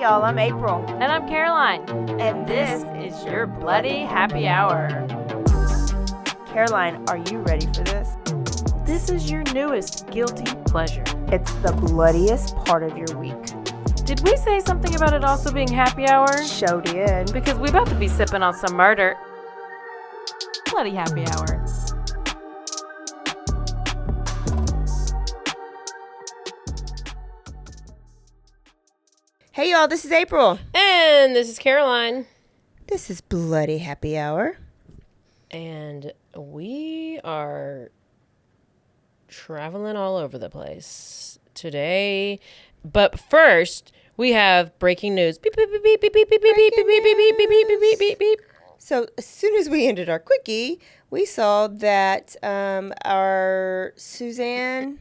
y'all, I'm April. And I'm Caroline. And this is your Bloody Happy Hour. Caroline, are you ready for this? This is your newest guilty pleasure. It's the bloodiest part of your week. Did we say something about it also being happy hour? Show did. Because we about to be sipping on some murder. Bloody Happy Hour. Hey y'all, this is April. And this is Caroline. This is Bloody Happy Hour. And we are traveling all over the place today. But first, we have breaking news. Beep, beep, beep, beep, beep, beep, beep, beep, beep, beep, beep, beep, beep, beep, beep, beep, beep. So as soon as we ended our quickie, we saw that our Suzanne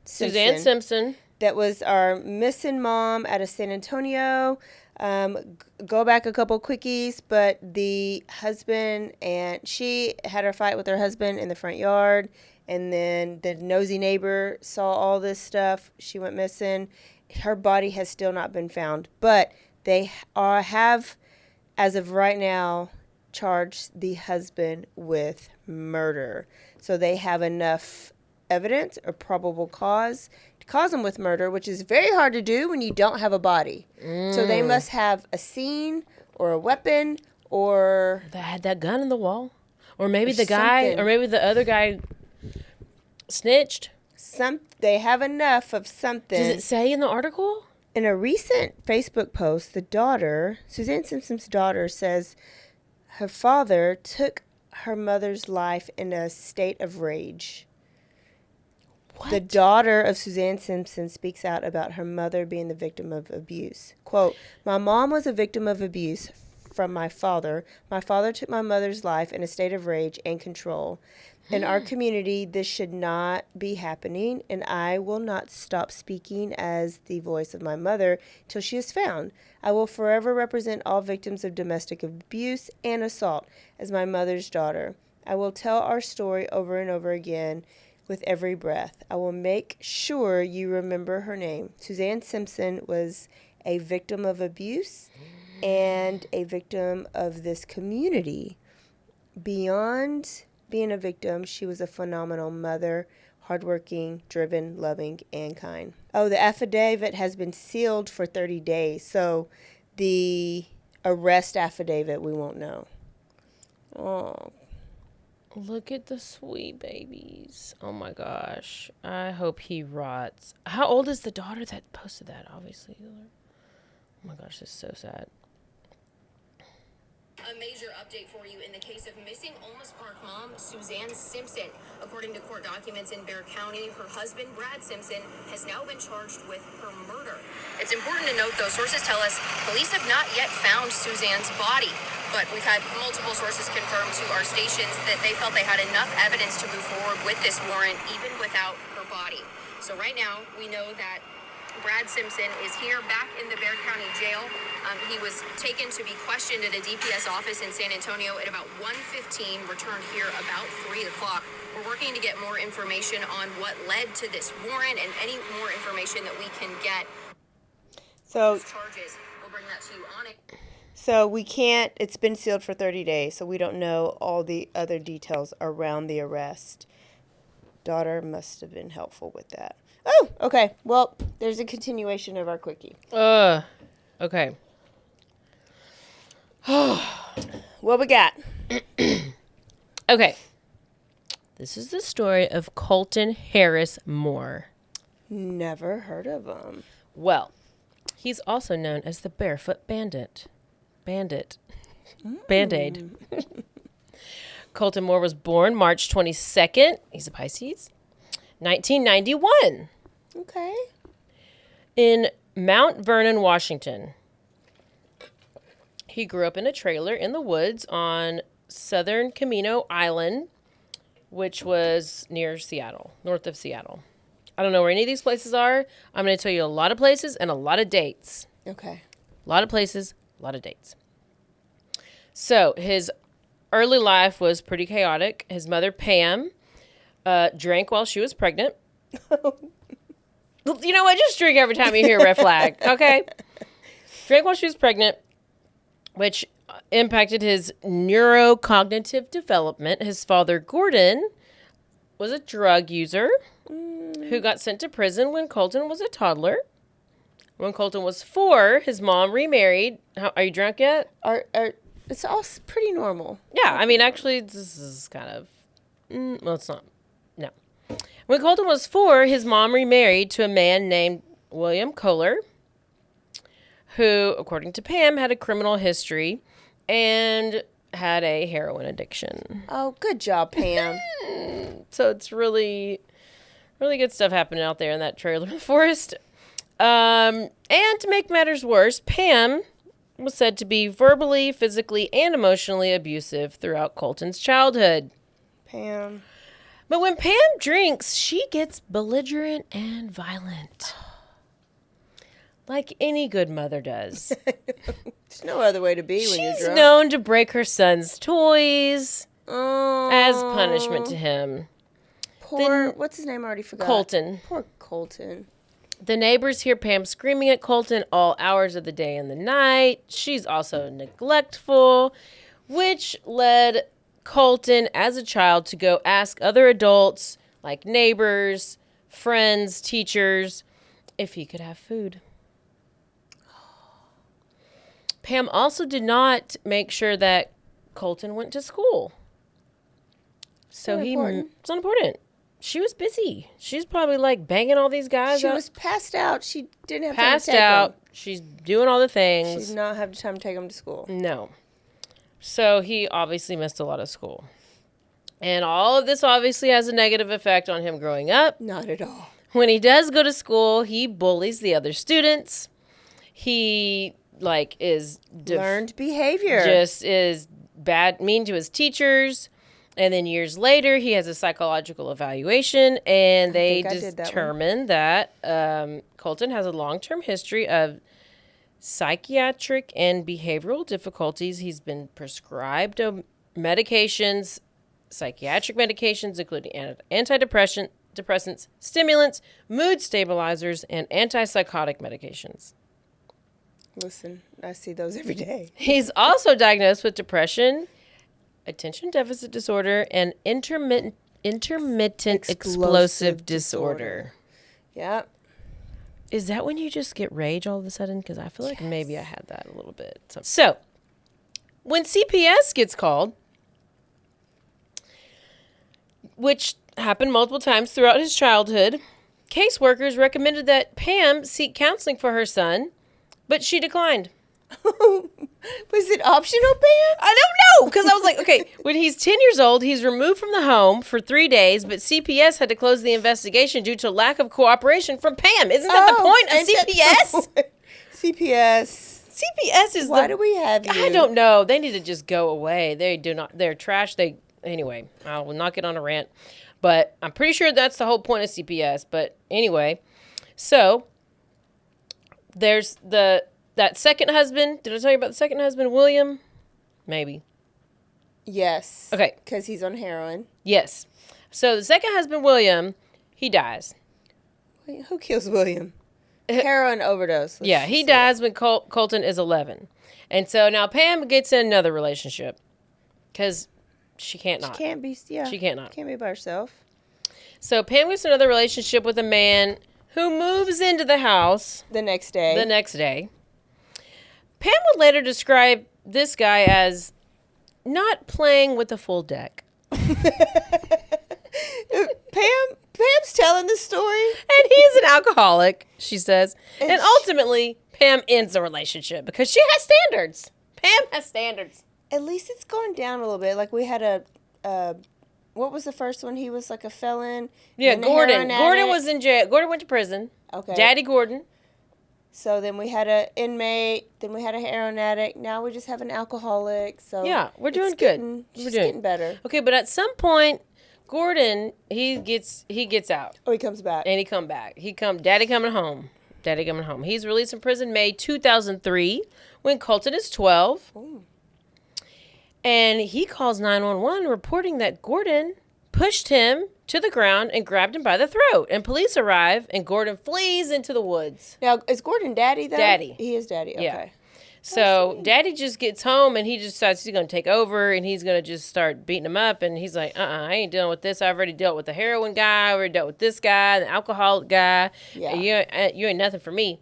Simpson. That was our missing mom out of San Antonio. Go back a couple quickies, but the husband and she had her fight with her husband in the front yard, and then the nosy neighbor saw all this stuff. She went missing. Her body has still not been found, but they have, as of right now, charged the husband with murder. So they have enough evidence or probable cause to cause him with murder, which is very hard to do when you don't have a body. So they must have a scene or a weapon or... They had that gun in the wall. Or maybe the guy, or maybe the other guy snitched. They have enough of something. Does it say in the article? In a recent Facebook post, the daughter, Suzanne Simpson's daughter, says her father took her mother's life in a state of rage. What? The daughter of Suzanne Simpson speaks out about her mother being the victim of abuse. Quote, "My mom was a victim of abuse from my father. My father took my mother's life in a state of rage and control. In our community, this should not be happening, and I will not stop speaking as the voice of my mother till she is found. I will forever represent all victims of domestic abuse and assault as my mother's daughter. I will tell our story over and over again with every breath. I will make sure you remember her name. Suzanne Simpson was a victim of abuse and a victim of this community. Beyond being a victim, she was a phenomenal mother, hardworking, driven, loving, and kind." Oh, the affidavit has been sealed for 30 days, so the arrest affidavit we won't know. Oh, look at the sweet babies. Oh my gosh. I hope he rots. How old is the daughter that posted that? Obviously. Oh my gosh, this is so sad. A major update for you in the case of missing Olmus Park mom, Suzanne Simpson. According to court documents in Bexar County, her husband, Brad Simpson, has now been charged with her murder. It's important to note, though, sources tell us police have not yet found Suzanne's body. But we've had multiple sources confirm to our stations that they felt they had enough evidence to move forward with this warrant, even without her body. So right now, we know that Brad Simpson is here back in the Bexar County Jail. He was taken to be questioned at a DPS office in San Antonio at about 1:15, returned here about 3 o'clock. We're working to get more information on what led to this warrant and any more information that we can get. So Charges, we'll bring that to you on it. So we can't, it's been sealed for 30 days, so we don't know all the other details around the arrest. Daughter must have been helpful with that. Oh, okay. Well, there's a continuation of our quickie. Okay. What we got? Okay. This is the story of Colton Harris Moore. Never heard of him. Well, he's also known as the Barefoot Bandit. Band-Aid. Colton Moore was born March 22nd. He's a Pisces. 1991. Okay. In Mount Vernon, Washington. He grew up in a trailer in the woods on southern Camino Island, which was near Seattle, north of Seattle. I don't know where any of these places are. I'm going to tell you a lot of places and a lot of dates. Okay. A lot of places, a lot of dates. So his early life was pretty chaotic. His mother, Pam, drank while she was pregnant. You know what? Just drink every time you hear a red flag, okay? Drank while she was pregnant, which impacted his neurocognitive development. His father, Gordon, was a drug user who got sent to prison when Colton was a toddler. When Colton was 4, his mom remarried. Are you drunk yet? It's all pretty normal. Yeah, I mean, actually, this is kind of... well, it's not. No. When Colton was 4, his mom remarried to a man named William Kohler, who, according to Pam, had a criminal history and had a heroin addiction. Oh, good job, Pam. So it's really, really good stuff happening out there in that trailer forest. And to make matters worse, Pam was said to be verbally, physically, and emotionally abusive throughout Colton's childhood. Pam. But when Pam drinks, she gets belligerent and violent. Like any good mother does. There's no other way to be when you're She's drunk. known to break her son's toys Oh. as punishment to him. Poor, what's his name? I already forgot. Colton. Poor Colton. The neighbors hear Pam screaming at Colton all hours of the day and the night. She's also neglectful, which led Colton as a child to go ask other adults, like neighbors, friends, teachers, if he could have food. Pam also did not make sure that Colton went to school. So it's unimportant. She was busy. She's probably like banging all these guys. She was passed out. She didn't have time passed to take out. him. She's doing all the She things. did not have time to take him to school. No. So he obviously missed a lot of school. And all of this obviously has a negative effect on him growing up. Not at all. When he does go to school, he bullies the other students. He is Learned behavior. just is mean to his teachers. And then years later, he has a psychological evaluation, and they determine that Colton has a long-term history of psychiatric and behavioral difficulties. He's been prescribed medications, psychiatric medications, including antidepressants, stimulants, mood stabilizers, and antipsychotic medications. Listen, I see those every day. He's also diagnosed with depression, attention deficit disorder, and intermittent explosive disorder. Yep. Is that when you just get rage all of a sudden? Because I feel like maybe I had that a little bit. So, when CPS gets called, which happened multiple times throughout his childhood, caseworkers recommended that Pam seek counseling for her son, but she declined. Was it optional, Pam? I don't know, because I was like, okay, when he's 10 years old, he's removed from the home for 3 days, but CPS had to close the investigation due to lack of cooperation from Pam. Isn't that the point of CPS? CPS. CPS is Why do we have you? I don't know. They need to just go away. They do not. They're trash. Anyway, I will not get on a rant, but I'm pretty sure that's the whole point of CPS. But anyway, so there's that second husband. Did I tell you about the second husband, William? Maybe. Yes. Okay. Because he's on heroin. Yes. So the second husband, William, he dies. Wait, who kills William? Heroin overdose. Yeah, he dies when Colton is 11. And so now Pam gets in another relationship because she can't not. She can't be, She can't not. Can't be by herself. So Pam gets another relationship with a man who moves into the house The next day. Pam would later describe this guy as not playing with a full deck. Pam's telling the story. And he's an alcoholic, she says. And ultimately, Pam ends the relationship because she has standards. Pam has standards. At least it's gone down a little bit. Like we had what was the first one? He was like a felon. Yeah, Gordon. Gordon Gordon was in jail. Gordon went to prison. Okay. Daddy Gordon. So then we had an inmate. Then we had a heroin addict. Now we just have an alcoholic. So Yeah, we're doing it's good. We're getting better. Okay, but at some point, Gordon, he gets out. Oh, he comes back. And he come back. Daddy coming home. Daddy coming home. He's released from prison May 2003 when Colton is 12. Ooh. And he calls 911 reporting that Gordon pushed him to the ground and grabbed him by the throat. And police arrive, and Gordon flees into the woods. Now, is Gordon daddy, though? Daddy. He is daddy, okay. Yeah. So Daddy just gets home, and he just decides he's going to take over, and he's going to just start beating him up. And he's like, I ain't dealing with this. I've already dealt with the heroin guy. I already dealt with this guy, the alcoholic guy. Yeah. You ain't nothing for me.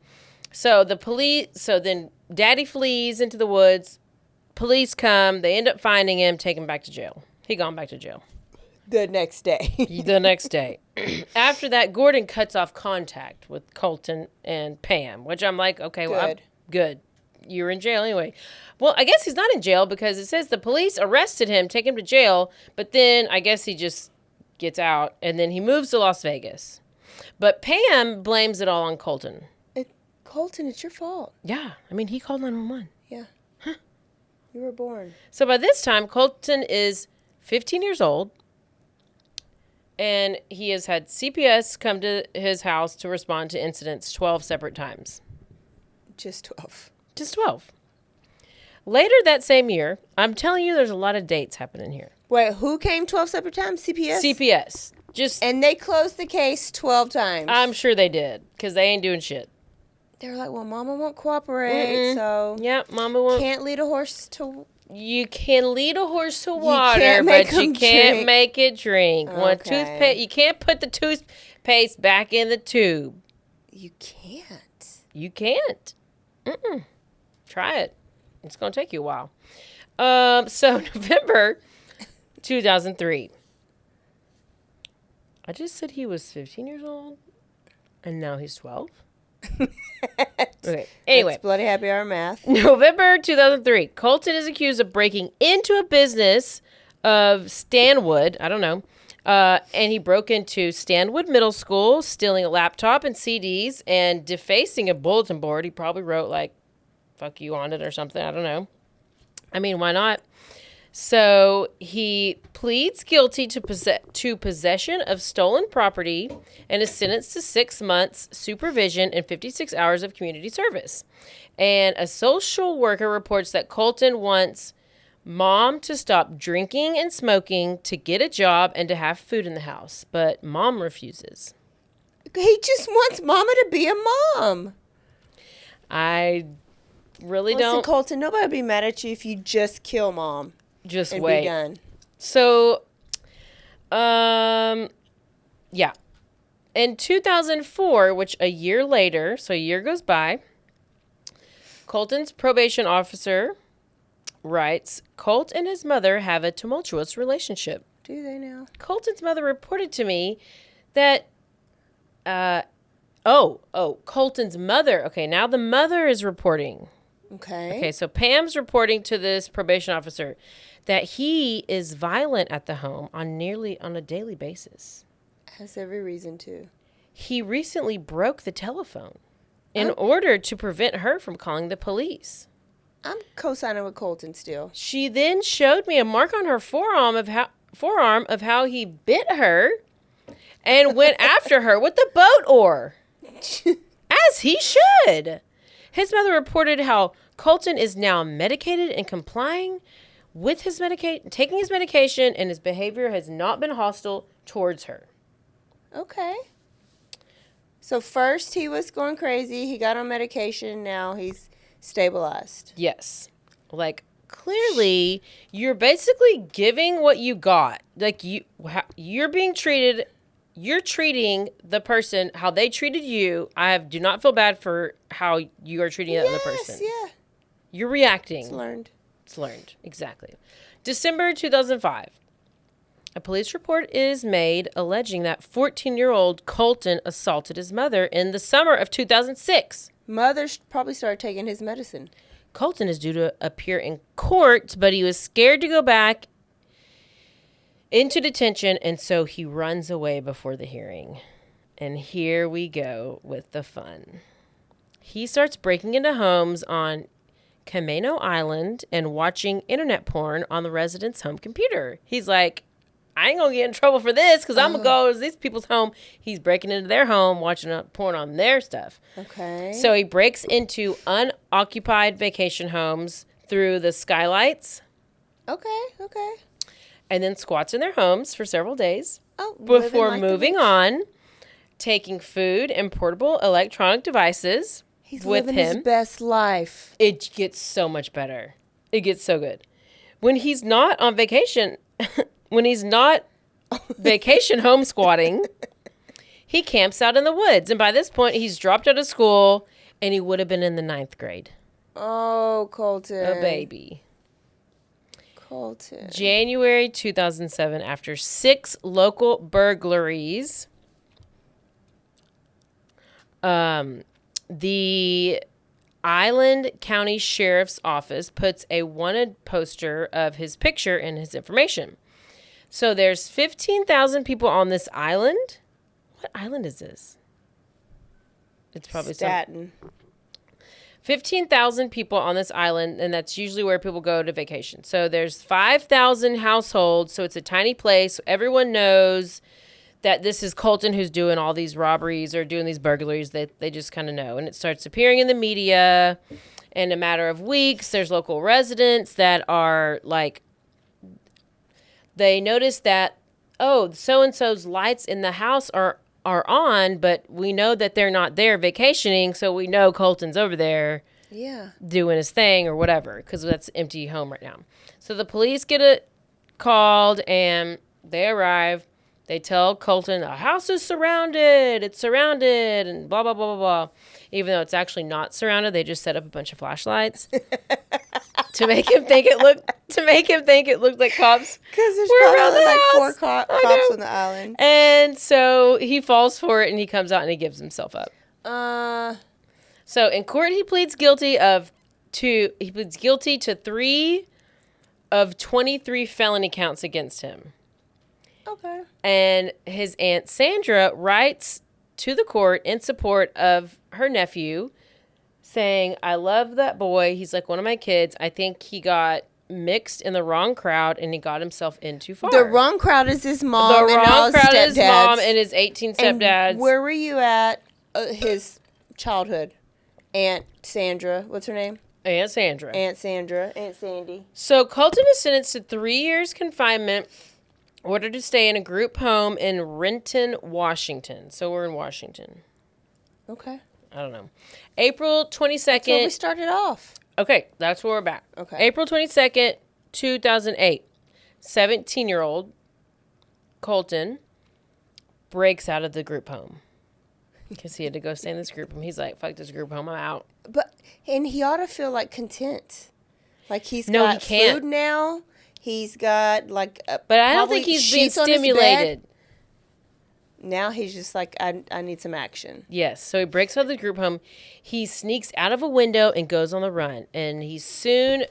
So then Daddy flees into the woods. Police come. They end up finding him, take him back to jail. He gone back to jail. The next day. The next day. After that, Gordon cuts off contact with Colton and Pam, which I'm like, okay, well, good. You're in jail anyway. Well, I guess he's not in jail because it says the police arrested him, take him to jail, but then I guess he just gets out, and then he moves to Las Vegas. But Pam blames it all on Colton. Colton, it's your fault. Yeah. I mean, he called 911. Yeah. Huh. You were born. So by this time, Colton is 15 years old, and he has had CPS come to his house to respond to incidents 12 separate times. Just 12. Just 12. Later that same year, I'm telling you, there's a lot of dates happening here. Wait, who came 12 separate times? CPS? CPS. And they closed the case 12 times. I'm sure they did, because they ain't doing shit. They were like, well, Mama won't cooperate, so... Yeah, Mama won't... Can't lead a horse to... You can lead a horse to water, but you can't make it drink. Okay. You can't put the toothpaste back in the tube. You can't. You can't. Try it. It's going to take you a while. So November 2003. I just said he was 15 years old, and now he's 12. Okay. Anyway. That's bloody happy hour math. November 2003. Colton is accused of breaking into a business of Stanwood. I don't know. And he broke into Stanwood Middle School, stealing a laptop and CDs and defacing a bulletin board. He probably wrote, like, fuck you on it or something. I don't know. I mean, why not? So he pleads guilty to possession of stolen property and is sentenced to 6 months supervision and 56 hours of community service. And a social worker reports that Colton wants Mom to stop drinking and smoking, to get a job, and to have food in the house. But Mom refuses. He just wants Mama to be a mom. I really Listen, don't. Colton, nobody will be mad at you if you just kill Mom. Just and wait. Be done. So, yeah. In 2004, which a year later, so a year goes by, Colton's probation officer writes, Colt and his mother have a tumultuous relationship. Do they now? Colton's mother reported to me that, Colton's mother. Okay, now the mother is reporting. Okay, so Pam's reporting to this probation officer that he is violent at the home on a daily basis. Has every reason to. He recently broke the telephone in order to prevent her from calling the police. I'm co-signing with Colton still. She then showed me a mark on her forearm of how he bit her and went after her with the boat oar. As he should. His mother reported how Colton is now medicated and complying with his taking his medication, and his behavior has not been hostile towards her. Okay. So first he was going crazy. He got on medication. Now he's stabilized. Yes. Like, clearly, you're basically giving what you got. Like, you're being treated... You're treating the person how they treated you. Do not feel bad for how you are treating the other person. Yeah. You're reacting. It's learned. It's learned. Exactly. December 2005. A police report is made alleging that 14-year-old Colton assaulted his mother in the summer of 2006. Mother probably started taking his medicine. Colton is due to appear in court, but he was scared to go back into detention, and so he runs away before the hearing. And here we go with the fun. He starts breaking into homes on Camino Island and watching internet porn on the resident's home computer. He's like, I ain't gonna get in trouble for this because I'm gonna go to these people's home. He's breaking into their home, watching porn on their stuff. Okay. So he breaks into unoccupied vacation homes through the skylights. Okay. And then squats in their homes for several days. Oh, living before like the moving rich. on, taking food and portable electronic devices He's with living his him. best life. It gets so much better. It gets so good. When he's not on vacation, when he's not vacation home squatting, he camps out in the woods. And by this point, he's dropped out of school and he would have been in the 9th grade. Oh, Colton. A baby. Colton. January 2007, after 6 local burglaries, the Island County Sheriff's Office puts a wanted poster of his picture and his information. So there's 15,000 people on this island. What island is this? It's probably Staten. 15,000 people on this island, and that's usually where people go to vacation. So there's 5,000 households, so it's a tiny place. Everyone knows that this is Colton who's doing all these robberies or doing these burglaries. They just kind of know. And it starts appearing in the media. In a matter of weeks, there's local residents that are like, they notice that, oh, so-and-so's lights in the house are on, but we know that they're not there vacationing, so we know Colton's over there doing his thing or whatever, because that's an empty home right now. So the police get it called, and they arrive. They tell Colton, the house is surrounded. It's surrounded, and blah, blah, blah, blah, blah. Even though it's actually not surrounded, they just set up a bunch of flashlights to make him think it looked like cops. Because there's were around probably the like house. 4 I cops know. on the island. And so he falls for it, and he comes out and he gives himself up. So in court, he pleads guilty to 3 of 23 felony counts against him. Okay. And his Aunt Sandra writes to the court in support of her nephew, saying, I love that boy. He's like one of my kids. I think he got mixed in the wrong crowd and he got himself in too far. The wrong crowd is his mom The and all wrong his crowd is his mom stepdads. and his 18 And stepdads. where were you at his childhood? Aunt Sandra. What's her name? Aunt Sandra. Aunt Sandra. Aunt Sandy. So Colton is sentenced to 3 years confinement, ordered to stay in a group home in Renton, Washington. So we're in Washington. Okay. I don't know. April 22nd. That's where we started off. Okay, that's where we're back. Okay. April 22nd, 2008. 17-year-old Colton breaks out of the group home because he had to go stay in this group home. He's like, fuck this group home, I'm out. And he ought to feel like content. Like he's No, got he can't. food now. He's got like But I don't think he's being stimulated. Now he's just like, I need some action. Yes, so he breaks out of the group home. He sneaks out of a window and goes on the run. And he's soon...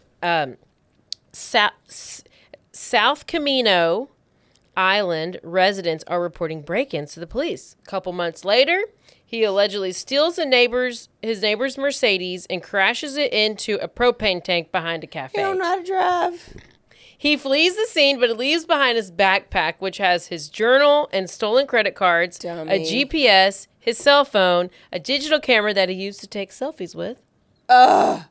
South Camino Island residents are reporting break-ins to the police. A couple months later, he allegedly steals his neighbor's Mercedes and crashes it into a propane tank behind a cafe. He don't know how to drive. He flees the scene, but leaves behind his backpack, which has his journal and stolen credit cards, Dummy. a GPS, his cell phone, a digital camera that he used to take selfies with. I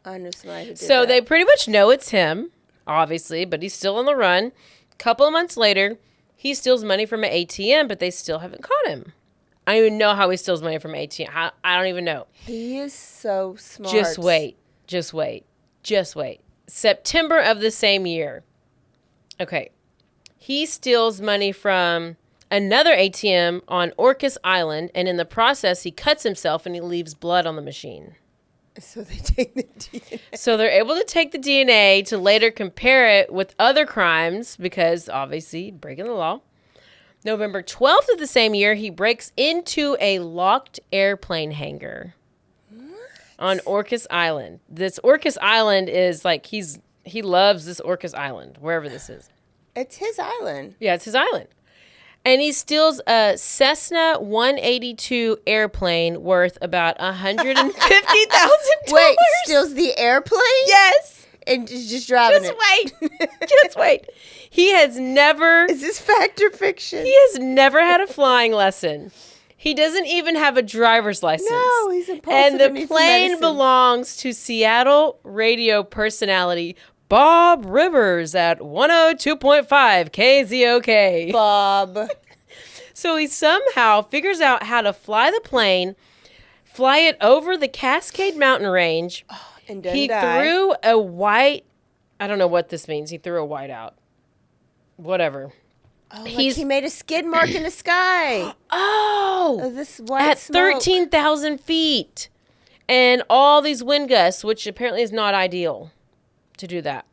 knew somebody who did So that. they pretty much know it's him, obviously, but he's still on the run. A couple of months later, he steals money from an ATM, but they still haven't caught him. I don't even know how he steals money from an ATM. I don't even know. He is so smart. Just wait. September of the same year. Okay. He steals money from another ATM on Orcas Island, and in the process, he cuts himself and he leaves blood on the machine. So they take the DNA. So they're able to take the DNA to later compare it with other crimes because, obviously, breaking the law. November 12th of the same year, he breaks into a locked airplane hangar. On Orcas Island. This Orcas Island is like, he loves this Orcas Island, wherever this is. It's his island. Yeah, it's his island. And he steals a Cessna 182 airplane worth about $150,000. Wait, steals the airplane? Yes. And just driving Just it. wait. Just wait. He has never... Is this fact or fiction? He has never had a flying lesson. He doesn't even have a driver's license. No, he's impulsive And and the needs plane medicine. belongs to Seattle radio personality Bob Rivers at 102.5 KZOK. Bob. So he somehow figures out how to fly the plane, fly it over the Cascade Mountain Range. And He threw a white, I don't know what this means. He threw a white out. Whatever. Oh, he made a skid mark in the sky. Oh, This white at smoke. 13,000 feet. And all these wind gusts, which apparently is not ideal to do that.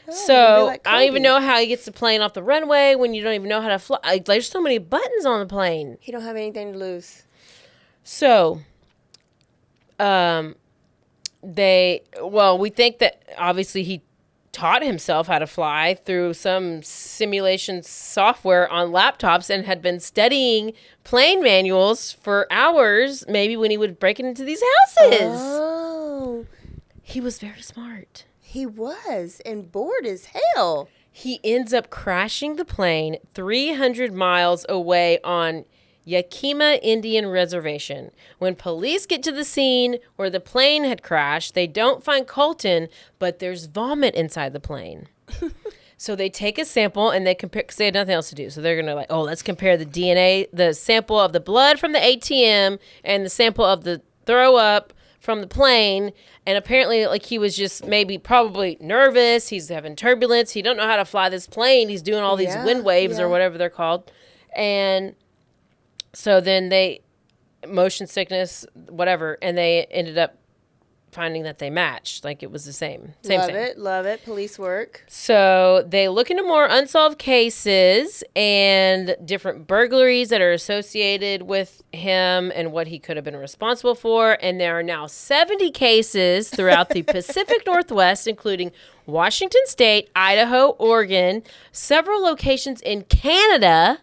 Oh, So like I don't even Kobe. know how he gets the plane off the runway when you don't even know how to fly. Like, there's so many buttons on the plane. He don't have anything to lose. So, we think that obviously he taught himself how to fly through some simulation software on laptops and had been studying plane manuals for hours, maybe when he would break it into these houses. Oh, He was very smart. he was, and bored as hell. He ends up crashing the plane 300 miles away on Yakima Indian Reservation. When police get to the scene where the plane had crashed, they don't find Colton, but there's vomit inside the plane. So they take a sample and they compare, because they had nothing else to do. So they're going to let's compare the DNA, the sample of the blood from the ATM and the sample of the throw up from the plane. And apparently, he was just probably nervous. He's having turbulence. He don't know how to fly this plane. He's doing all these wind waves or whatever they're called. And so then motion sickness, whatever, and they ended up finding that they matched. It was the same. Love it. Police work. So they look into more unsolved cases and different burglaries that are associated with him and what he could have been responsible for. And there are now 70 cases throughout the Pacific Northwest, including Washington State, Idaho, Oregon, several locations in Canada,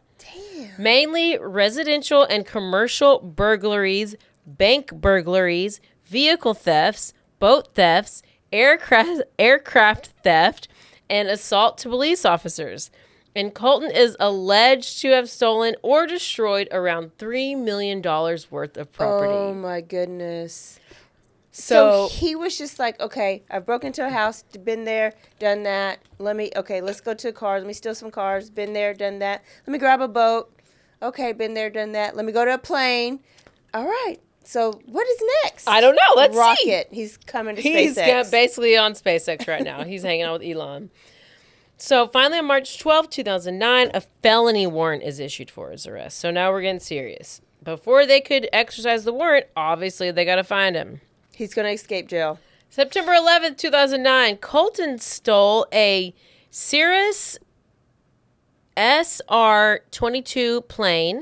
mainly residential and commercial burglaries, bank burglaries, vehicle thefts, boat thefts, aircraft theft, and assault to police officers. And Colton is alleged to have stolen or destroyed around $3 million worth of property. Oh my goodness. So he was just like, okay, I've broken into a house, been there, done that. Let's go to a car. Let me steal some cars. Been there, done that. Let me grab a boat. Okay, been there, done that. Let me go to a plane. All right. So what is next? I don't know. Let's see. Rocket. He's coming to SpaceX. He's basically on SpaceX right now. He's hanging out with Elon. So finally, on March 12, 2009, a felony warrant is issued for his arrest. So now we're getting serious. Before they could exercise the warrant, obviously they got to find him. He's going to escape jail. September 11th, 2009, Colton stole a Cirrus SR-22 plane,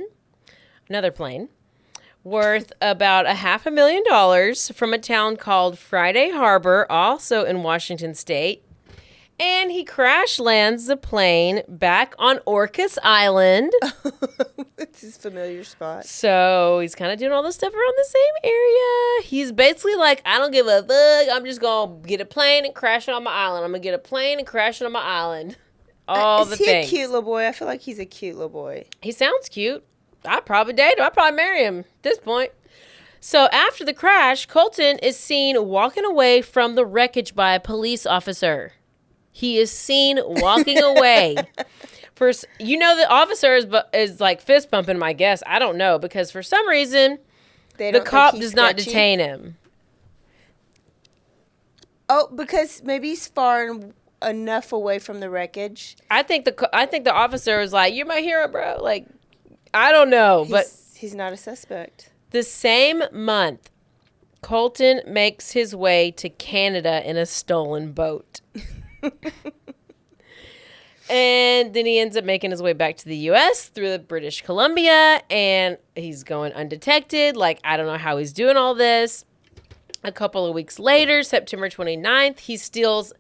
another plane, worth about $500,000 from a town called Friday Harbor, also in Washington State. And he crash lands the plane back on Orcas Island. It's his familiar spot. So he's kind of doing all this stuff around the same area. He's basically like, I don't give a fuck. I'm just going to get a plane and crash it on my island. I'm going to get a plane and crash it on my island. All the things. Is he a cute little boy? I feel like he's a cute little boy. He sounds cute. I'd probably date him. I'd probably marry him at this point. So after the crash, Colton is seen walking away from the wreckage by a police officer. He is seen walking away. First, the officer is like fist pumping, my guess. I don't know, because for some reason, the cop does not detain him. Oh, because maybe he's far enough away from the wreckage. I think the officer was like, "You're my hero, bro." Like, I don't know, but he's not a suspect. The same month, Colton makes his way to Canada in a stolen boat. And then he ends up making his way back to the U.S. through the British Columbia, and he's going undetected. I don't know how he's doing all this. A couple of weeks later, September 29th, he steals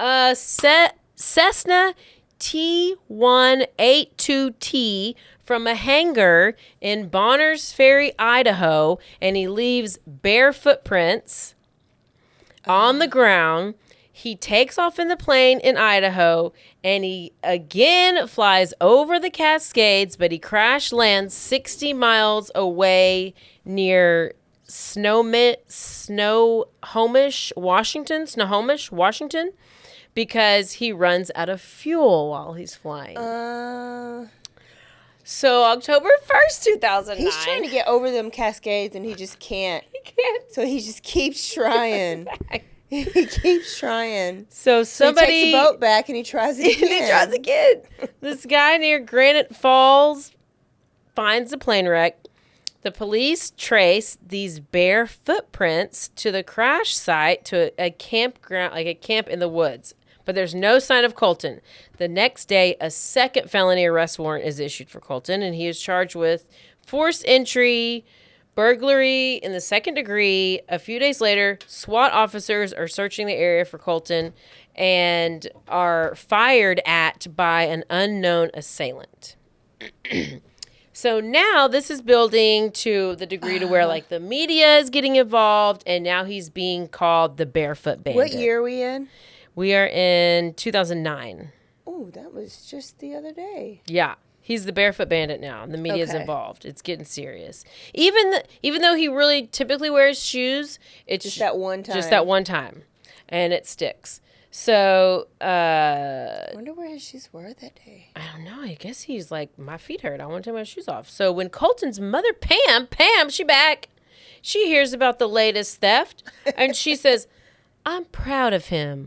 a Cessna T182T from a hangar in Bonners Ferry, Idaho, and he leaves bare footprints on the ground. He takes off in the plane in Idaho, and he again flies over the Cascades, but he crash lands 60 miles away near Snohomish, Washington, because he runs out of fuel while he's flying. So October 1st, 2009. He's trying to get over them Cascades and he just can't. He can't. So he just keeps trying. He keeps trying. So somebody he takes the boat back and he tries it again. he tries again. This guy near Granite Falls finds the plane wreck. The police trace these bare footprints to the crash site to a campground, like a camp in the woods. But there's no sign of Colton. The next day, a second felony arrest warrant is issued for Colton, and he is charged with forced entry, burglary in the second degree. A few days later, SWAT officers are searching the area for Colton and are fired at by an unknown assailant. So now this is building to the degree to where like the media is getting involved, and now he's being called the Barefoot Bandit. What year are we in? We are in 2009. Oh, that was just the other day. Yeah. He's the Barefoot Bandit now, and the media's Okay. involved. It's getting serious. Even though he really typically wears shoes, it's Just that one time. Just that one time. And it sticks. So, I wonder where his shoes were that day. I don't know. I guess he's like, my feet hurt. I want to take my shoes off. So when Colton's mother, Pam, she back. She hears about the latest theft, and she says, I'm proud of him.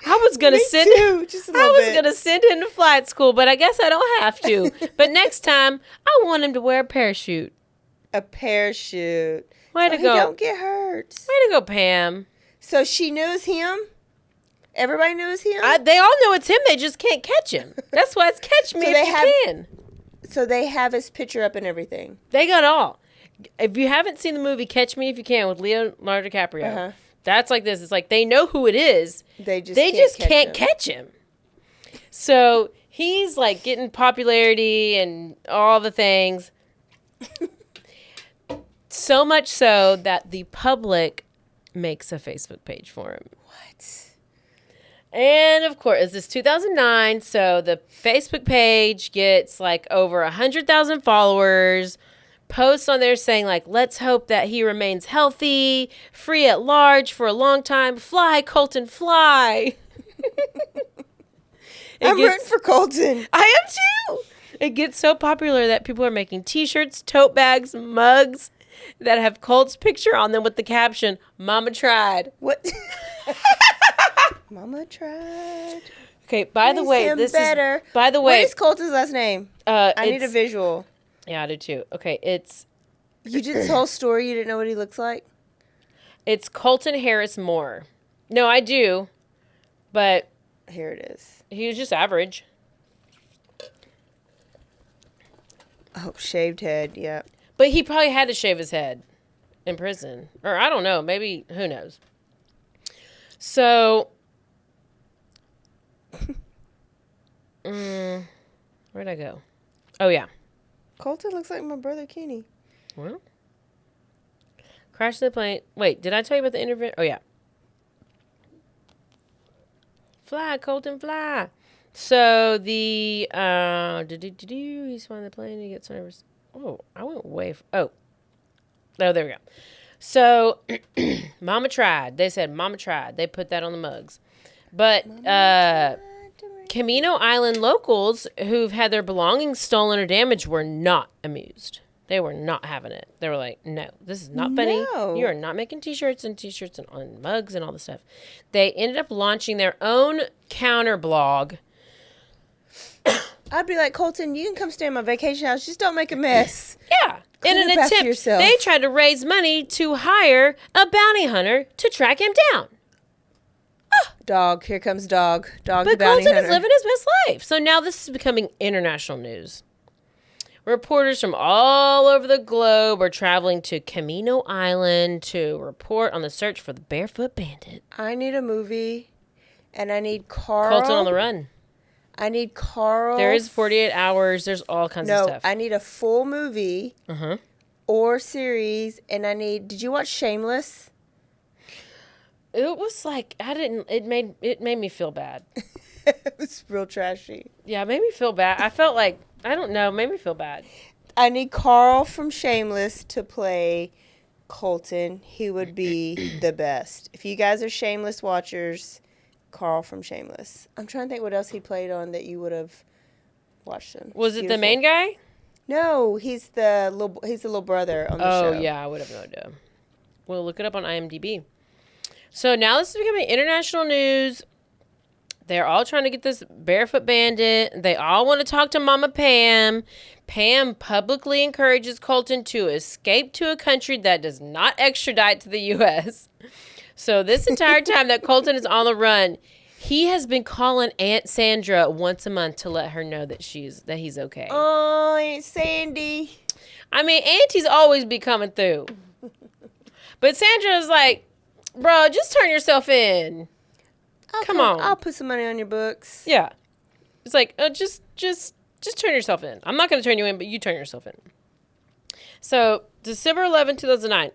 I was gonna send too, just a I little was bit. gonna send him to flight school, but I guess I don't have to. But next time, I want him to wear a parachute. A parachute. Way So to go! He don't get hurt. Way to go, Pam. So she knew it's him? Everybody knew it's him? They all know it's him. They just can't catch him. That's why it's catch me So if they you have- can. So they have his picture up and everything. They got all. If you haven't seen the movie Catch Me If You Can with Leonardo DiCaprio, Uh-huh. that's like this. It's like they know who it is. They just can't catch him. So he's like getting popularity and all the things. So much so that the public makes a Facebook page for him. What? And of course, this is 2009, so the Facebook page gets like over 100,000 followers. Posts on there saying like, let's hope that he remains healthy, free at large for a long time. Fly, Colton, fly. I'm rooting for Colton. I am too. It gets so popular that people are making t-shirts, tote bags, mugs that have Colt's picture on them with the caption, Mama tried. What? Mama tried. Okay, by the Raise way, him this better. is, by the What way, is Colton's last name? I need a it's- visual. Yeah, I do too. Okay, it's You did this whole story. You didn't know what he looks like? Colton Harris Moore. No, I do, but Here it is. he was just average. Oh, shaved head. Yeah. But he probably had to shave his head in prison. Or I don't know, maybe, who knows. So, where'd I go? Oh, yeah. Colton looks like my brother Kenny. Well, crash the plane. Wait, did I tell you about the interview? Oh, yeah. Fly, Colton, fly. So the he's flying the plane. He gets nervous. Oh, I went way. Oh, there we go. So, Mama tried. They said Mama tried. They put that on the mugs, but Camino Island locals who've had their belongings stolen or damaged were not amused. They were not having it. They were like, no, this is not funny. No. You are not making t-shirts and on mugs and all this stuff. They ended up launching their own counter blog. I'd be like, Colton, you can come stay in my vacation house. Just don't make a mess. Yeah. In Clean an up after attempt, yourself. they tried to raise money to hire a bounty hunter to track him down. Dog. Here comes Dog. Dog But the bounty Colton hunter. is living his best life. So now this is becoming international news. Reporters from all over the globe are traveling to Camino Island to report on the search for the Barefoot Bandit. I need a movie, and I need Carl. Colton on the run. I need Carl. There is 48 hours. There's all kinds of No, stuff. I need a full movie Uh-huh. or series, and I need. Did you watch Shameless? It was like it made me feel bad. It was real trashy. Yeah, it made me feel bad. I felt like, I don't know, it made me feel bad. I need Carl from Shameless to play Colton. He would be the best. If you guys are Shameless watchers, Carl from Shameless. I'm trying to think what else he played on that you would have watched him. Was it the main guy? No, he's the little brother on the show. Oh, yeah, I would have no idea. We'll look it up on IMDb. So now this is becoming international news. They're all trying to get this Barefoot Bandit. They all want to talk to Mama Pam. Pam publicly encourages Colton to escape to a country that does not extradite to the U.S. So this entire time that Colton is on the run, he has been calling Aunt Sandra once a month to let her know that he's okay. Oh, Aunt Sandy. I mean, Auntie's always be coming through. But Sandra's like, bro, just turn yourself in. Come on. I'll put some money on your books. Yeah. It's like, just turn yourself in. I'm not going to turn you in, but you turn yourself in. So, December 11, 2009.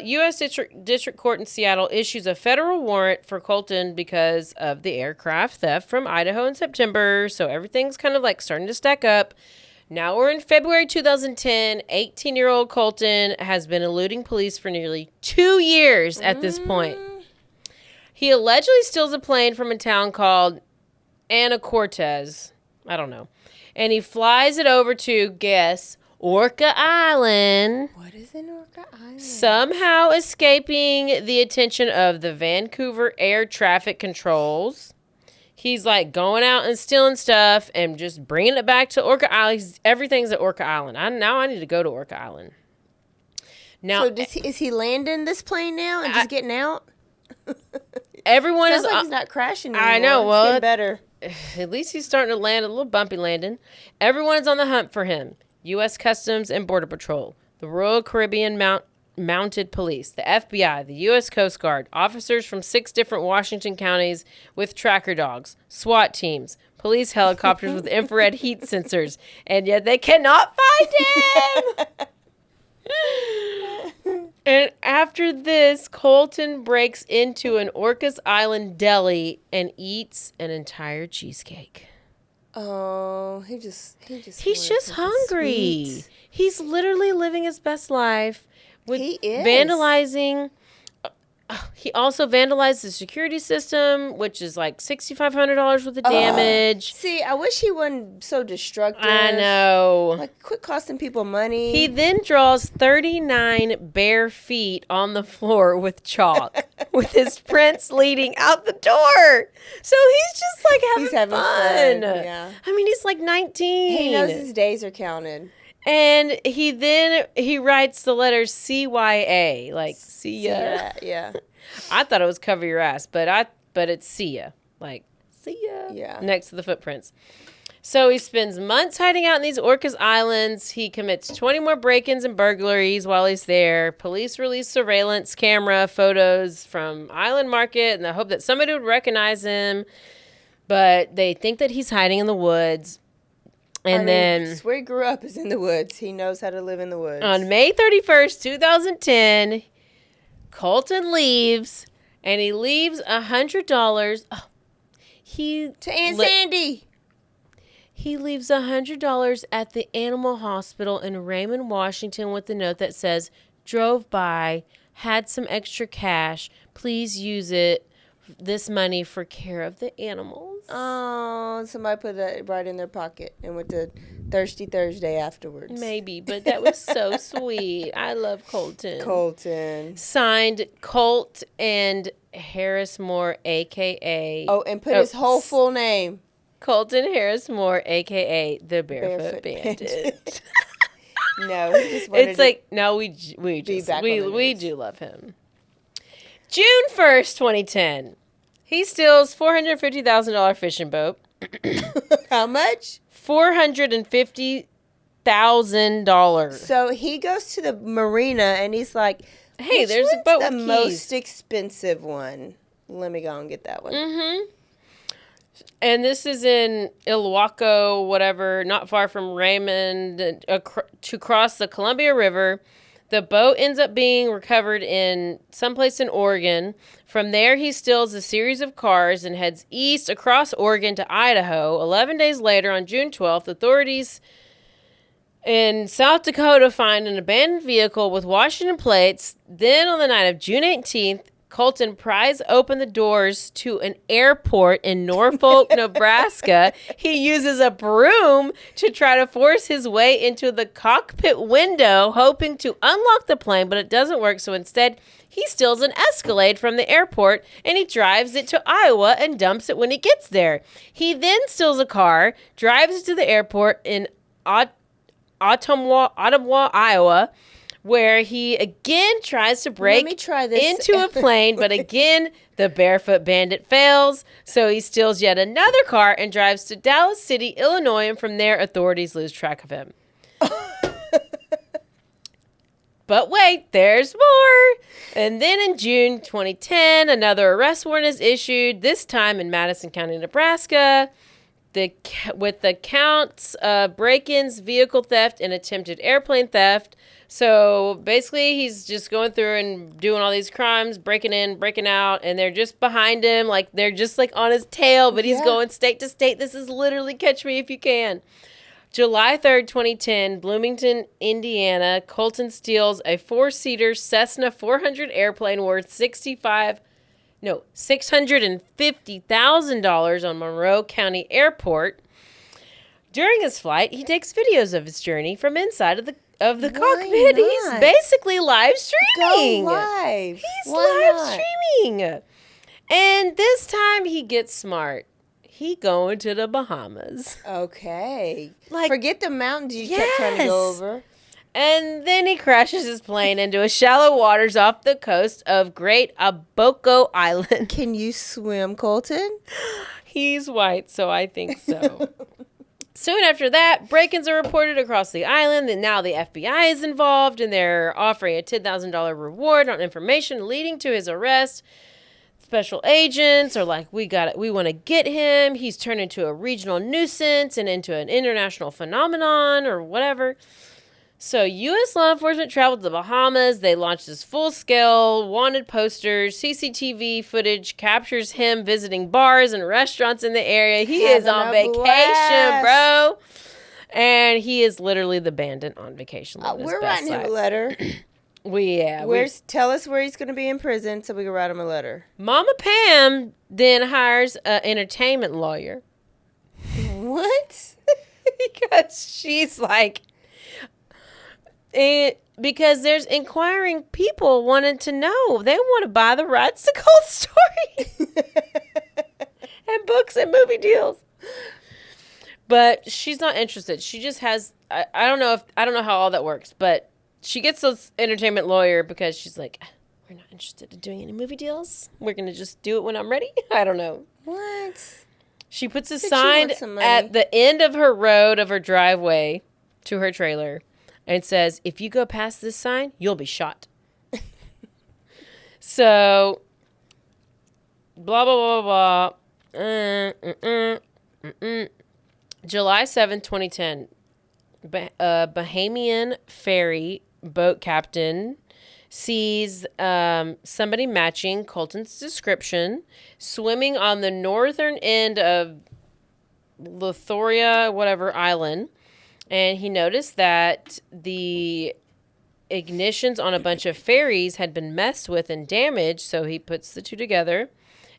U.S. District Court in Seattle issues a federal warrant for Colton because of the aircraft theft from Idaho in September. So everything's kind of like starting to stack up. Now we're in February 2010. 18-year-old Colton has been eluding police for nearly 2 years at this point. He allegedly steals a plane from a town called Anacortes. I don't know. And he flies it over to, guess, Orca Island. What is in Orca Island? Somehow escaping the attention of the Vancouver air traffic controls. He's like going out and stealing stuff and just bringing it back to Orca Island. Everything's at Orca Island. Now I need to go to Orca Island. Now, so is he landing this plane now and just getting out? Everyone Sounds is. like he's not crashing anymore. I know. It's Well, getting better. At least he's starting to land a little bumpy landing. Everyone is on the hunt for him. U.S. Customs and Border Patrol, the Royal Caribbean Mounted Police, the FBI, the U.S. Coast Guard, officers from 6 different Washington counties with tracker dogs, SWAT teams, police helicopters with infrared heat sensors, and yet they cannot find him. And after this, Colton breaks into an Orcas Island deli and eats an entire cheesecake. Oh, he's just hungry. He's literally living his best life with He is. vandalizing. He also vandalized the security system, which is like $6,500 worth of damage. See, I wish he wasn't so destructive. I know. Like, quit costing people money. He then draws 39 bare feet on the floor with chalk, with his prints leading out the door. So he's just like having fun. Yeah. I mean, he's like 19. He knows his days are counted. And he writes the letters CYA, like see ya. Yeah. I thought it was cover your ass, but it's see ya, like see ya. Yeah. Next to the footprints. So he spends months hiding out in these Orcas Islands. He commits 20 more break-ins and burglaries while he's there. Police release surveillance camera photos from Island Market in the hope that somebody would recognize him, but they think that he's hiding in the woods. And then where he grew up is in the woods. He knows how to live in the woods. On May 31st, 2010, Colton leaves, and he leaves $100. Oh, to Aunt Sandy. He leaves $100 at the animal hospital in Raymond, Washington, with a note that says, "Drove by, had some extra cash. Please use this money for care of the animals." Oh, somebody put that right in their pocket and went to Thirsty Thursday afterwards. Maybe, but that was so sweet. I love Colton. Signed, Colt and Harris Moore, a.k.a. Oh, and put his whole full name. Colton Harris Moore, a.k.a. the Barefoot Bandit. No, he just wanted it's like, no, we do love him. June 1st, 2010. He steals $450,000 fishing boat. How much? $450,000. So he goes to the marina and he's like, "Hey, there's a boat with the keys. most expensive one. Let me go and get that one." Mm-hmm. And this is in Ilwaco, whatever, not far from Raymond, to cross the Columbia River. The boat ends up being recovered in someplace in Oregon. From there, he steals a series of cars and heads east across Oregon to Idaho. 11 days later, on June 12th, authorities In South Dakota, find an abandoned vehicle with Washington plates. Then on the night of June 18th, Colton pries open the doors to an airport in Norfolk, Nebraska. He uses a broom to try to force his way into the cockpit window, hoping to unlock the plane, but it doesn't work. So instead, he steals an Escalade from the airport and he drives it to Iowa and dumps it when he gets there. He then steals a car, drives it to the airport in Ottawa, Iowa, where he again tries to break into a plane, but again, the Barefoot Bandit fails, so he steals yet another car and drives to Dallas City, Illinois, and from there, authorities lose track of him. But wait, there's more! And then in June 2010, another arrest warrant is issued, this time in Madison County, Nebraska, with the counts of break-ins, vehicle theft, and attempted airplane theft. So basically, he's just going through and doing all these crimes, breaking in, breaking out, and they're just behind him, like they're just like on his tail, but he's going state to state. This is literally Catch Me If You Can. July 3rd, 2010, Bloomington, Indiana, Colton steals a four-seater Cessna 400 airplane worth $650,000 on Monroe County Airport. During his flight, he takes videos of his journey from inside of the cockpit. He's basically live streaming. Go live. He's live streaming. And this time he gets smart. He going to the Bahamas. Okay. Like, forget the mountains you kept trying to go over. And then he crashes his plane into a shallow waters off the coast of Great Aboko Island. Can you swim, Colton? He's white, so I think so. Soon after that, break-ins are reported across the island, and now the FBI is involved, and they're offering a $10,000 reward on information leading to his arrest. Special agents are like, we want to get him. He's turned into a regional nuisance and into an international phenomenon or whatever. So U.S. law enforcement traveled to the Bahamas. They launched this full-scale wanted posters. CCTV footage captures him visiting bars and restaurants in the area. He is on vacation, bro. And he is literally the bandit on vacation. We're writing him a letter. Tell us where he's going to be in prison so we can write him a letter. Mama Pam then hires an entertainment lawyer. What? Because she's like... because there's inquiring people wanting to know. They want to buy the rights to Cold Story and books and movie deals. But she's not interested. She just has. I don't know how all that works, but she gets this entertainment lawyer because she's like, we're not interested in doing any movie deals. We're gonna just do it when I'm ready. I don't know. What? She puts a sign at the end of her road of her driveway to her trailer. And it says, if you go past this sign, you'll be shot. So, blah, blah, blah, blah. July 7th, 2010. Bahamian ferry boat captain sees somebody matching Colton's description swimming on the northern end of Lithoria, whatever island. And he noticed that the ignitions on a bunch of ferries had been messed with and damaged, so he puts the two together.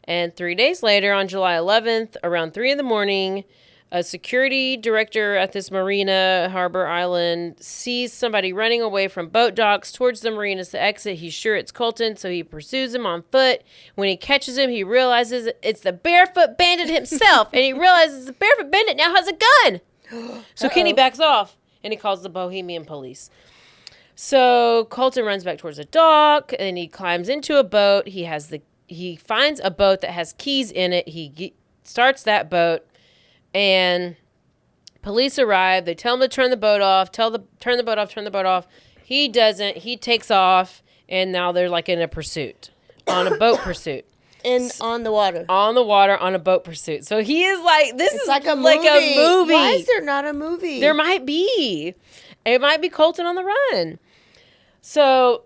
And 3 days later, on July 11th, around 3 in the morning, a security director at this marina, Harbor Island, sees somebody running away from boat docks towards the marina's exit. He's sure it's Colton, so he pursues him on foot. When he catches him, he realizes it's the Barefoot Bandit himself, and he realizes the Barefoot Bandit now has a gun. So Kenny backs off, and he calls the Bohemian police. So Colton runs back towards the dock, and he climbs into a boat. He finds a boat that has keys in it. He starts that boat, and police arrive. They tell him to turn the boat off. Turn the boat off. He doesn't. He takes off, and now they're like in a pursuit, on a boat pursuit. On the water. On the water on a boat pursuit. So he is like, it's like a movie. Why is there not a movie? There might be. It might be Colton on the run. So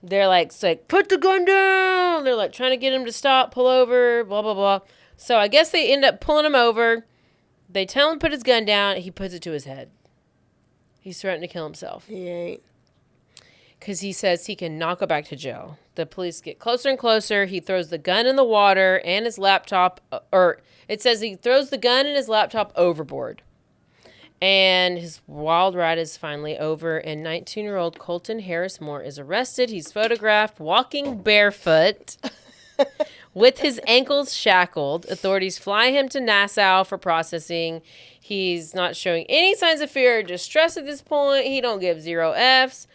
they're like, put the gun down. They're like trying to get him to stop, pull over, blah, blah, blah. So I guess they end up pulling him over. They tell him to put his gun down. He puts it to his head. He's threatened to kill himself. He ain't. Because he says he can not go back to jail. The police get closer and closer. He throws the gun in the water and his laptop, or it says he throws the gun and his laptop overboard. And his wild ride is finally over, and 19-year-old Colton Harris Moore is arrested. He's photographed walking barefoot with his ankles shackled. Authorities fly him to Nassau for processing. He's not showing any signs of fear or distress at this point. He don't give 0 Fs.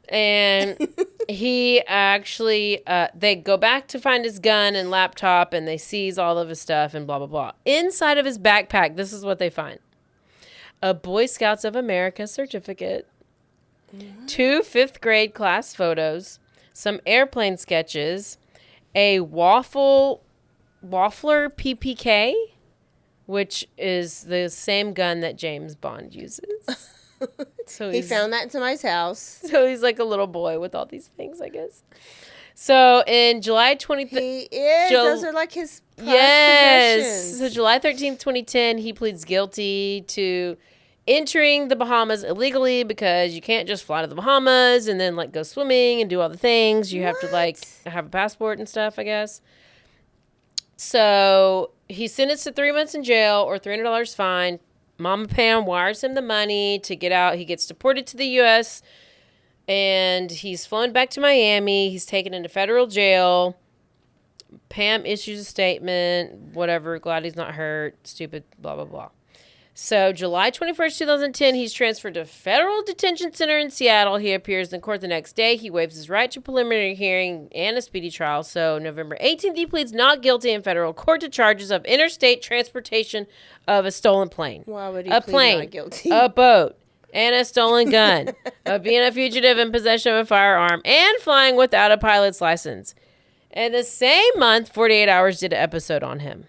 And he actually, they go back to find his gun and laptop, and they seize all of his stuff and blah, blah, blah. Inside of his backpack, this is what they find. A Boy Scouts of America certificate, 2 5th grade class photos, some airplane sketches, a Waffler PPK, which is the same gun that James Bond uses. So He found that in somebody's house. So he's like a little boy with all these things, I guess. So in July 23rd... He is. Those are like his prized Yes. possessions. So July 13th, 2010, he pleads guilty to entering the Bahamas illegally because you can't just fly to the Bahamas and then like go swimming and do all the things. You have to like have a passport and stuff, I guess. So he's sentenced to 3 months in jail or $300 fine. Mama Pam wires him the money to get out. He gets deported to the U.S. and he's flown back to Miami. He's taken into federal jail. Pam issues a statement, whatever, glad he's not hurt, stupid, blah, blah, blah. So July 21st, 2010, he's transferred to federal detention center in Seattle. He appears in court the next day. He waives his right to preliminary hearing and a speedy trial. So November 18th, he pleads not guilty in federal court to charges of interstate transportation of a stolen plane. Why would he A plead plane, not guilty? a boat, and a stolen gun, of being a fugitive in possession of a firearm, and flying without a pilot's license. And the same month, 48 Hours did an episode on him.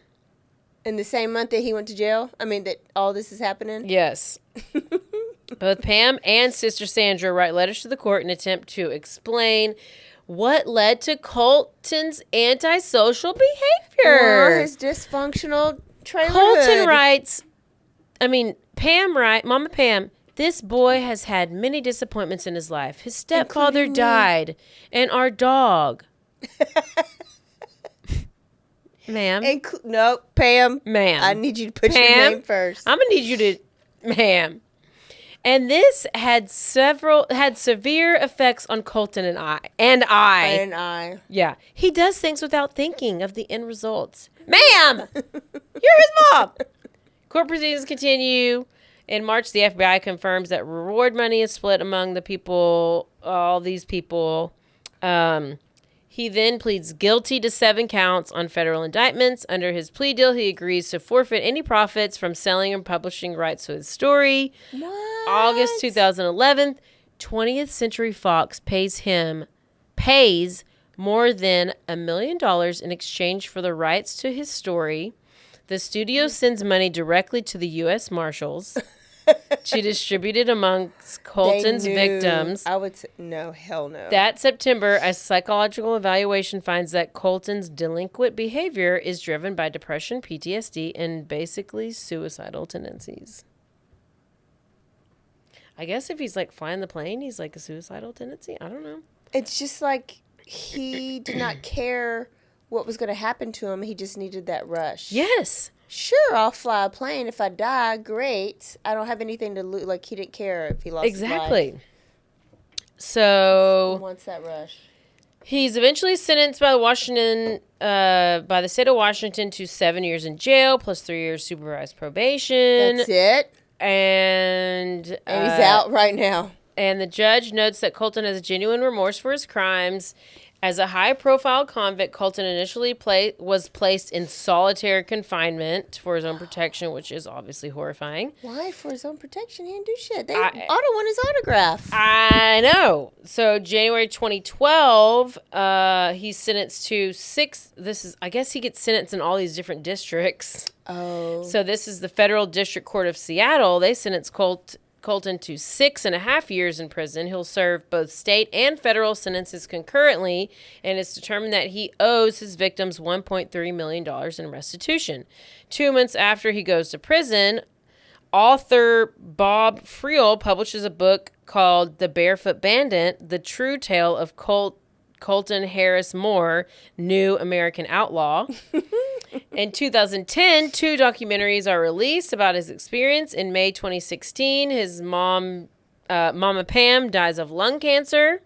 In the same month that he went to jail? I mean, that all this is happening? Yes. Both Pam and Sister Sandra write letters to the court in an attempt to explain what led to Colton's antisocial behavior. Or his dysfunctional trailerhood. Colton writes, Mama Pam, this boy has had many disappointments in his life. His stepfather Including me. died, and our dog. Ma'am. No, Pam. Ma'am. I need you to put your Pam, name first. I'm going to need you to, ma'am. And this had severe effects on Colton and I. Yeah. He does things without thinking of the end results. Ma'am, you're his mom. Court proceedings continue. In March, the FBI confirms that reward money is split among the people, all these people. He then pleads guilty to 7 counts on federal indictments. Under his plea deal, he agrees to forfeit any profits from selling and publishing rights to his story. What? August 2011, 20th Century Fox pays more than $1 million in exchange for the rights to his story. The studio sends money directly to the U.S. Marshals to distribute it amongst Colton's victims. I would say, no, hell no. That September, a psychological evaluation finds that Colton's delinquent behavior is driven by depression, PTSD, and basically suicidal tendencies. I guess if he's like flying the plane, he's like a suicidal tendency. I don't know. It's just like he did not care what was going to happen to him. He just needed that rush. Yes. Sure, I'll fly a plane. If I die, great. I don't have anything to lose. Like, he didn't care if he lost his life. Exactly. So He wants that rush. he's eventually sentenced by the state of Washington to 7 years in jail plus 3 years supervised probation. That's it. And And he's out right now. And the judge notes that Colton has a genuine remorse for his crimes. As a high-profile convict, Colton initially was placed in solitary confinement for his own protection, which is obviously horrifying. Why? For his own protection? He didn't do shit. Otto won his autograph. I know. So January 2012, he's sentenced to 6. I guess he gets sentenced in all these different districts. Oh. So this is the Federal District Court of Seattle. They sentenced Colton to 6.5 years in prison. He'll serve both state and federal sentences concurrently, and it's determined that he owes his victims $1.3 million in restitution. 2 months after he goes to prison, author Bob Friel publishes a book called The Barefoot Bandit, The True Tale of Colton Harris Moore, New American Outlaw. In 2010, 2 documentaries are released about his experience. In May 2016, his Mama Pam dies of lung cancer.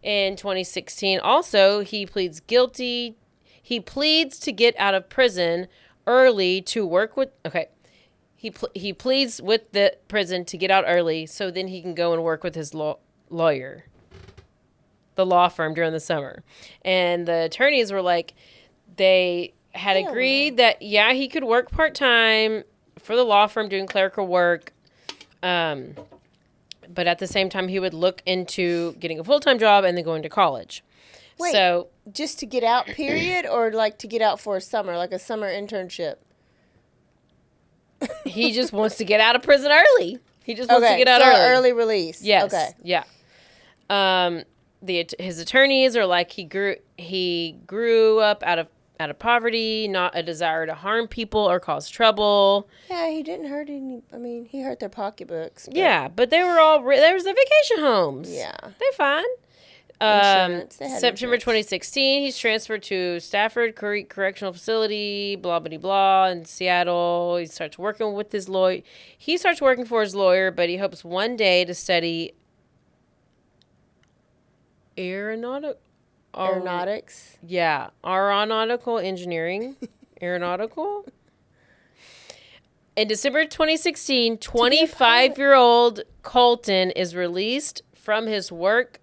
In 2016, also, he pleads guilty. He pleads to get out of prison early to work with... Okay. He pleads with the prison to get out early so then he can go and work with his lawyer, the law firm, during the summer. And the attorneys were like, they had agreed that, yeah, he could work part-time for the law firm doing clerical work. But at the same time, he would look into getting a full-time job and then going to college. Wait, so just to get out, period, or like to get out for a summer, like a summer internship? He just wants to get out of prison early. He just wants to get out early. Early release. Yes. Okay. Yeah. His attorneys are like he grew up out of poverty, not a desire to harm people or cause trouble. Yeah, he didn't hurt any. I mean, he hurt their pocketbooks. But Yeah, but they were all there was the vacation homes. Yeah. They're fine. Insurance. They had September insurance. 2016, he's transferred to Stafford Creek Correctional Facility, blah, blah, blah, in Seattle. He starts working with his lawyer. He starts working for his lawyer, but he hopes one day to study aeronautics. Yeah, aeronautical engineering. Aeronautical. In December 2016, 25-year-old Colton is released from his work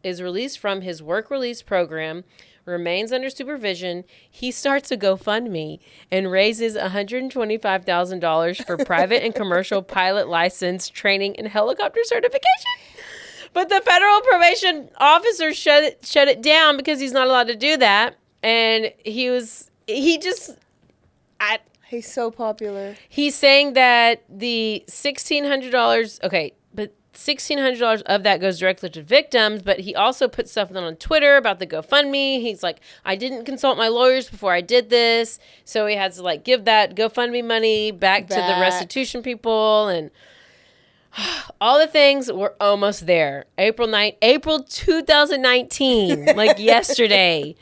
release program, remains under supervision. He starts a GoFundMe and raises $125,000 for private and commercial pilot license training and helicopter certification. But the federal probation officer shut it down because he's not allowed to do that. And he's so popular. He's saying that the $1,600, okay, but $1,600 of that goes directly to victims, but he also put stuff on Twitter about the GoFundMe. He's like, I didn't consult my lawyers before I did this, so he has to like give that GoFundMe money back to the restitution people, and all the things. Were almost there. April 2019, like yesterday.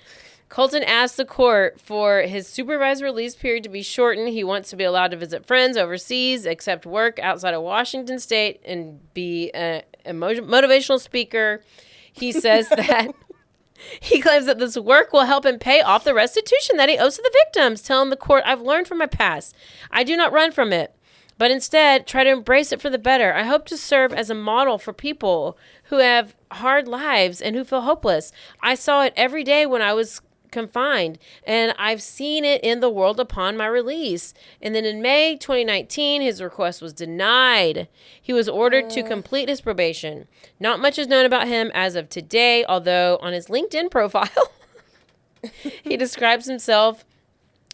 Colton asked the court for his supervised release period to be shortened. He wants to be allowed to visit friends overseas, accept work outside of Washington state, and be a motivational speaker. He says that he claims that this work will help him pay off the restitution that he owes to the victims, telling the court, I've learned from my past. I do not run from it, but instead try to embrace it for the better. I hope to serve as a model for people who have hard lives and who feel hopeless. I saw it every day when I was confined, and I've seen it in the world upon my release. And then in May 2019, his request was denied. He was ordered to complete his probation. Not much is known about him as of today, although on his LinkedIn profile, he describes himself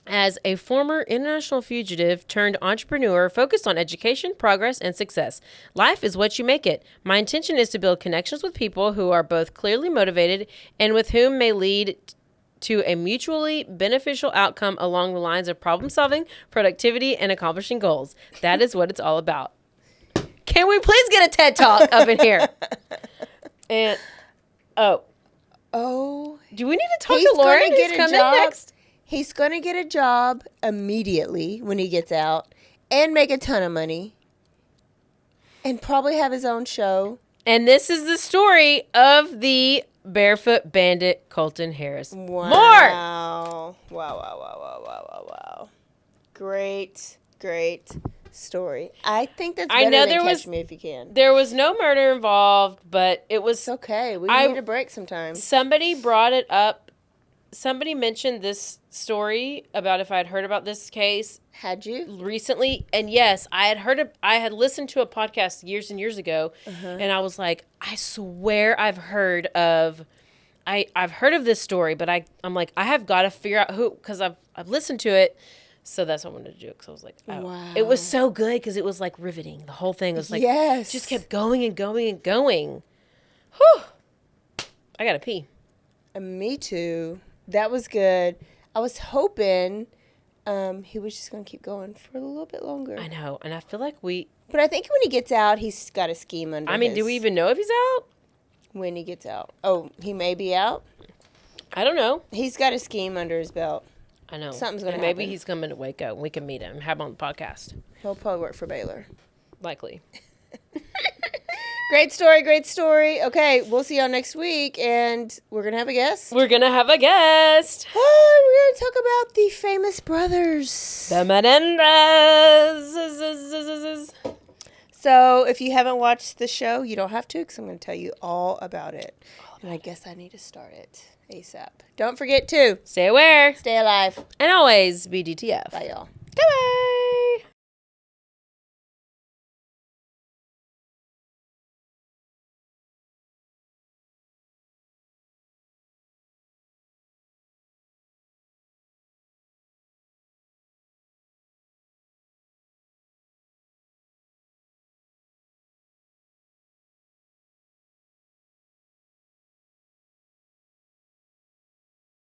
as a former international fugitive turned entrepreneur focused on education, progress, and success. Life is what you make it. My intention is to build connections with people who are both clearly motivated and with whom may lead to a mutually beneficial outcome along the lines of problem solving, productivity, and accomplishing goals. That is what it's all about. Can we please get a TED Talk up in here? And do we need to talk to Lauren? He's coming next. He's going to get a job immediately when he gets out and make a ton of money and probably have his own show. And this is the story of the Barefoot Bandit, Colton Harris. Wow. More! Wow. Great story. I think that's better I know than Catch Me If You Can. There was no murder involved, but it was... It's okay. We need a break sometimes. Somebody brought it up. Somebody mentioned this story about if I'd heard about this case. Had you? Recently. And yes, I had listened to a podcast years and years ago, and I was like, I swear I've heard of this story, but I'm like, I have got to figure out who, because I've listened to it. So that's what I wanted to do, because I was like, oh. Wow. It was so good because it was like riveting. The whole thing was like, just kept going and going and going. Whew. I got to pee. Me too. That was good. I was hoping he was just going to keep going for a little bit longer. I know, and I feel like But I think when he gets out, he's got a scheme under do we even know if he's out? When he gets out. Oh, he may be out? I don't know. He's got a scheme under his belt. I know. Something's going to happen. Maybe happen. he's coming to Waco. We can meet him, have him on the podcast. He'll probably work for Baylor. Likely. Great story, great story. Okay, we'll see y'all next week, and we're going to have a guest. We're going to have a guest. Oh, we're going to talk about the famous brothers. The Menendez. So if you haven't watched the show, you don't have to, because I'm going to tell you all about it. And I guess I need to start it ASAP. Don't forget to Stay aware. stay alive. And always be DTF. Bye, y'all.